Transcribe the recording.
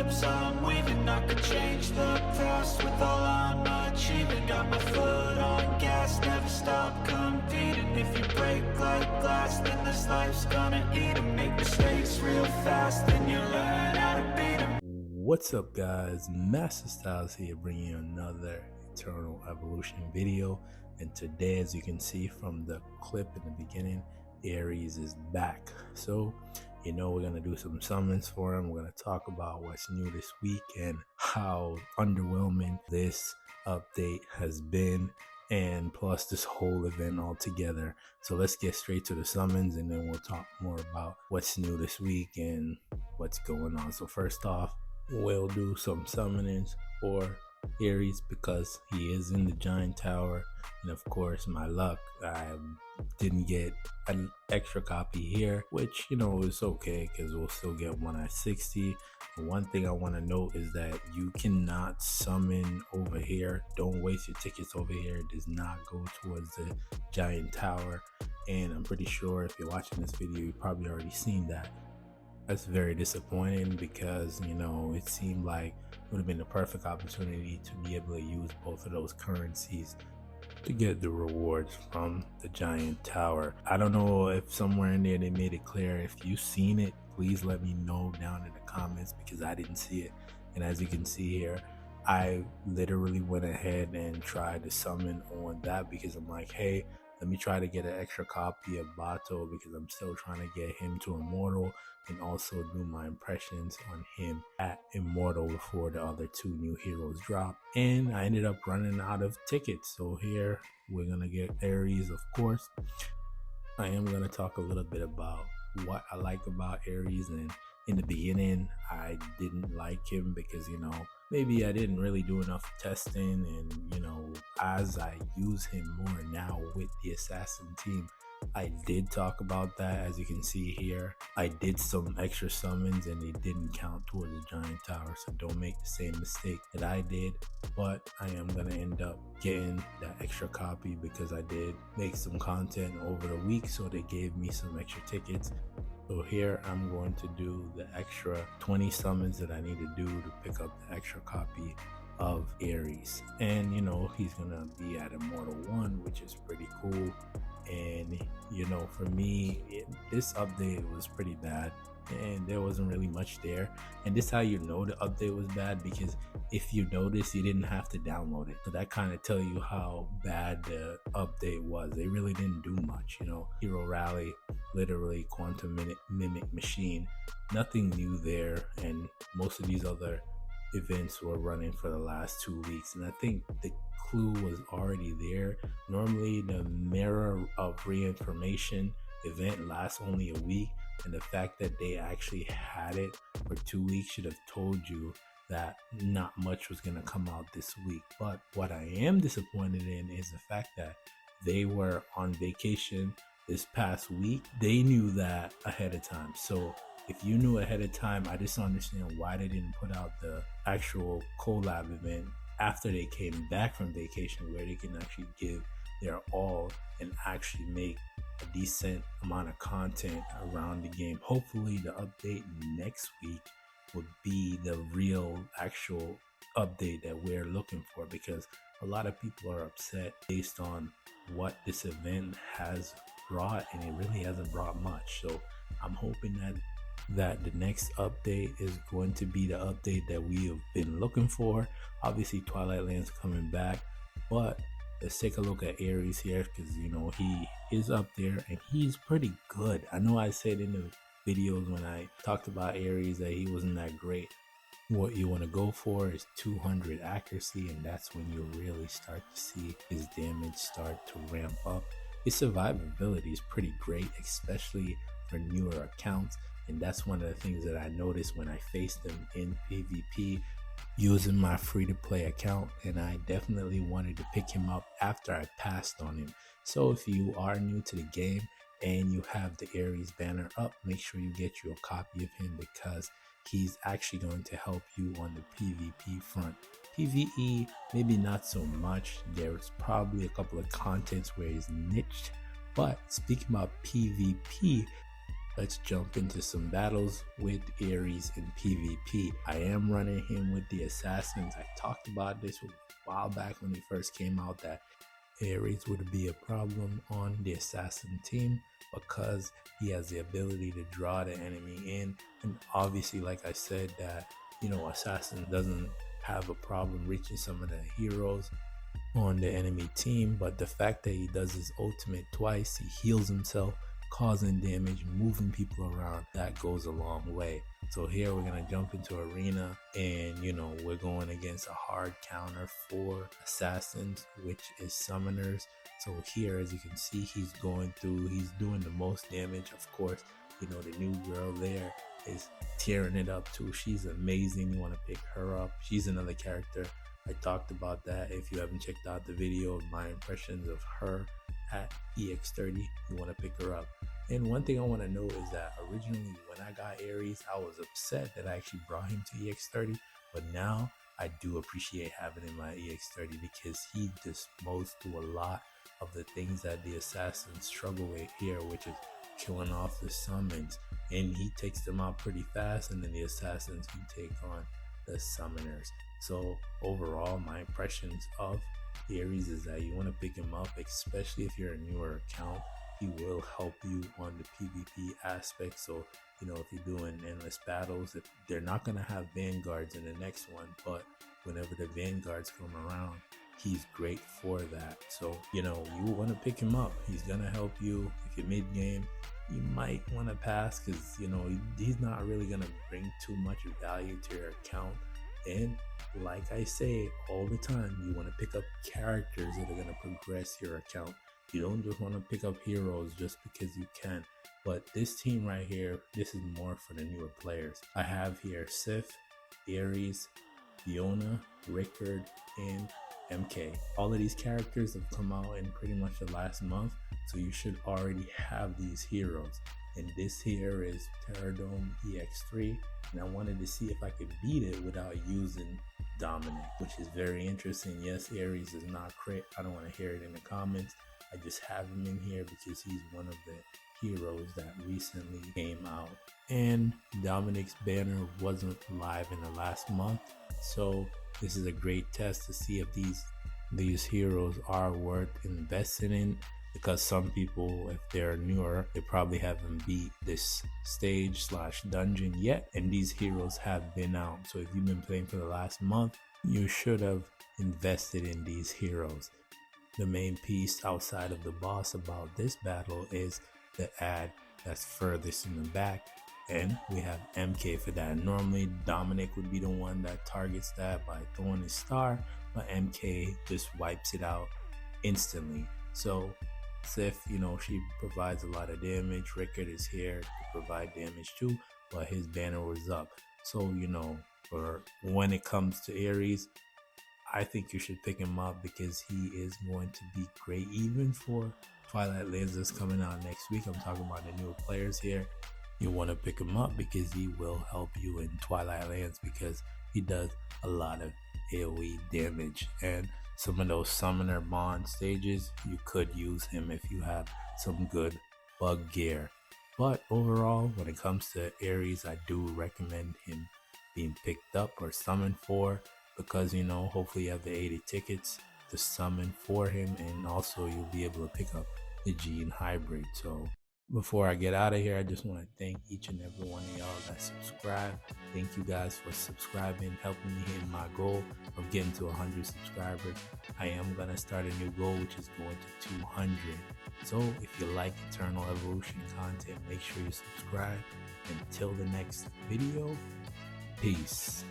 webs I'm weaving. I could change the past with all I'm achieving. Got my foot on gas, never stop competing. If you break like glass, then this life's gonna eat 'em. Make mistakes real fast, then you learn how to beat 'em. What's up, guys? Master Styles here, bringing you another Eternal Evolution video. And today, as you can see from the clip in the beginning, Aries is back. So we're gonna do some summons for him. We're gonna talk about what's new this week and how underwhelming this update has been, and plus this whole event altogether. So let's get straight to the summons, and then we'll talk more about what's new this week and what's going on. So first off, we'll do some summonings for Aries because he is in the giant tower, and of course my luck, I didn't get an extra copy here, which is okay because we'll still get one at 60. And one thing I want to note is that you cannot summon over here. Don't waste your tickets over here. It does not go towards the giant tower, and I'm pretty sure if you're watching this video, you've probably already seen that. That's very disappointing because it seemed like it would have been the perfect opportunity to be able to use both of those currencies to get the rewards from the giant tower. I don't know if somewhere in there they made it clear. If you've seen it, please let me know down in the comments because I didn't see it. And as you can see here, I literally went ahead and tried to summon on that because I'm like, hey, let me try to get an extra copy of Bato because I'm still trying to get him to Immortal and also do my impressions on him at Immortal before the other two new heroes drop. And I ended up running out of tickets. So here we're going to get Aries, of course. I am going to talk a little bit about what I like about Aries. And in the beginning, I didn't like him because, maybe I didn't really do enough testing, and as I use him more now with the assassin team, I did talk about that. As you can see here, I did some extra summons and they didn't count towards the giant tower, so don't make the same mistake that I did. But I am gonna end up getting that extra copy because I did make some content over the week, so they gave me some extra tickets. So here I'm going to do the extra 20 summons that I need to do to pick up the extra copy of Aries. And he's gonna be at Immortal 1, which is pretty cool. And for me, this update was pretty bad and there wasn't really much there. And this is how you know the update was bad, because if you notice, you didn't have to download it. So that kind of tell you how bad the update was. They really didn't do much. Hero Rally, literally Quantum Mimic Machine, nothing new there. And most of these other events were running for the last 2 weeks, and I think the clue was already there. Normally the Mirror of Reinformation event lasts only a week, and the fact that they actually had it for 2 weeks should have told you that not much was going to come out this week. But what I am disappointed in is the fact that they were on vacation this past week. They knew that ahead of time. So if you knew ahead of time, I just don't understand why they didn't put out the actual collab event after they came back from vacation, where they can actually give their all and actually make a decent amount of content around the game. Hopefully the update next week would be the real actual update that we're looking for, because a lot of people are upset based on what this event has brought, and it really hasn't brought much. So I'm hoping that the next update is going to be the update that we have been looking for. Obviously Twilight Land's coming back, but let's take a look at Aries here, because he is up there and he's pretty good. I know I said in the videos when I talked about Aries that he wasn't that great. What you want to go for is 200 accuracy, and that's when you really start to see his damage start to ramp up. His survivability is pretty great, especially for newer accounts. And that's one of the things that I noticed when I faced him in PvP using my free-to-play account, and I definitely wanted to pick him up after I passed on him. So if you are new to the game and you have the Aries banner up, make sure you get you a copy of him, because he's actually going to help you on the PvP front. PvE, maybe not so much. There's probably a couple of contents where he's niched, but speaking about PvP, let's jump into some battles with Ares in PvP. I am running him with the assassins. I talked about this a while back when he first came out, that Ares would be a problem on the assassin team because he has the ability to draw the enemy in. And obviously, like I said, that assassin doesn't have a problem reaching some of the heroes on the enemy team, but the fact that he does his ultimate twice, he heals himself, causing damage, moving people around, that goes a long way. So here we're gonna jump into arena, and we're going against a hard counter for assassins, which is summoners. So here, as you can see, he's doing the most damage. Of course, the new girl there is tearing it up too. She's amazing. You want to pick her up. She's another character. I talked about that. If you haven't checked out the video of my impressions of her at EX30, you want to pick her up. And one thing I want to know is that originally when I got Ares, I was upset that I actually brought him to EX30, but now I do appreciate having him at EX30 because he disposed to a lot of the things that the assassins struggle with here, which is killing off the summons, and he takes them out pretty fast, and then the assassins can take on the summoners. So overall, my impressions of Ares is that you want to pick him up, especially if you're a newer account. He will help you on the PvP aspect. So if you're doing endless battles, if they're not going to have vanguards in the next one, but whenever the vanguards come around, he's great for that. So you want to pick him up. He's gonna help you. If you're mid game, you might want to pass because he's not really gonna bring too much value to your account. And like I say all the time, you want to pick up characters that are gonna progress your account. You don't just want to pick up heroes just because you can. But this team right here, this is more for the newer players. I have here Sif, Ares, Fiona, Rickard, and MK. All of these characters have come out in pretty much the last month, so you should already have these heroes. And this here is Terradome EX3, and I wanted to see if I could beat it without using Dominic, which is very interesting. Yes, Ares is not crit. I don't want to hear it in the comments. I just have him in here because he's one of the heroes that recently came out, and Dominic's banner wasn't live in the last month, so this is a great test to see if these heroes are worth investing in, because some people, if they're newer, they probably haven't beat this stage / dungeon yet, and these heroes have been out. So if you've been playing for the last month, you should have invested in these heroes. The main piece outside of the boss about this battle is the ad that's furthest in the back, and we have MK for that. Normally Dominic would be the one that targets that by throwing his star, but MK just wipes it out instantly. So Sif, she provides a lot of damage. Rickard is here to provide damage too, but his banner was up. So for when it comes to Ares, I think you should pick him up because he is going to be great even for Twilight Lenses coming out next week. I'm talking about the newer players here. You want to pick him up because he will help you in Twilight Lands because he does a lot of AoE damage, and some of those summoner bond stages you could use him if you have some good bug gear. But overall, when it comes to Ares, I do recommend him being picked up or summoned for, because hopefully you have the 80 tickets to summon for him, and also you'll be able to pick up the Gene hybrid. So before I get out of here, I just want to thank each and every one of y'all that subscribe. Thank you guys for subscribing, helping me hit my goal of getting to 100 subscribers. I am going to start a new goal, which is going to 200. So if you like Eternal Evolution content, make sure you subscribe. Until the next video, peace.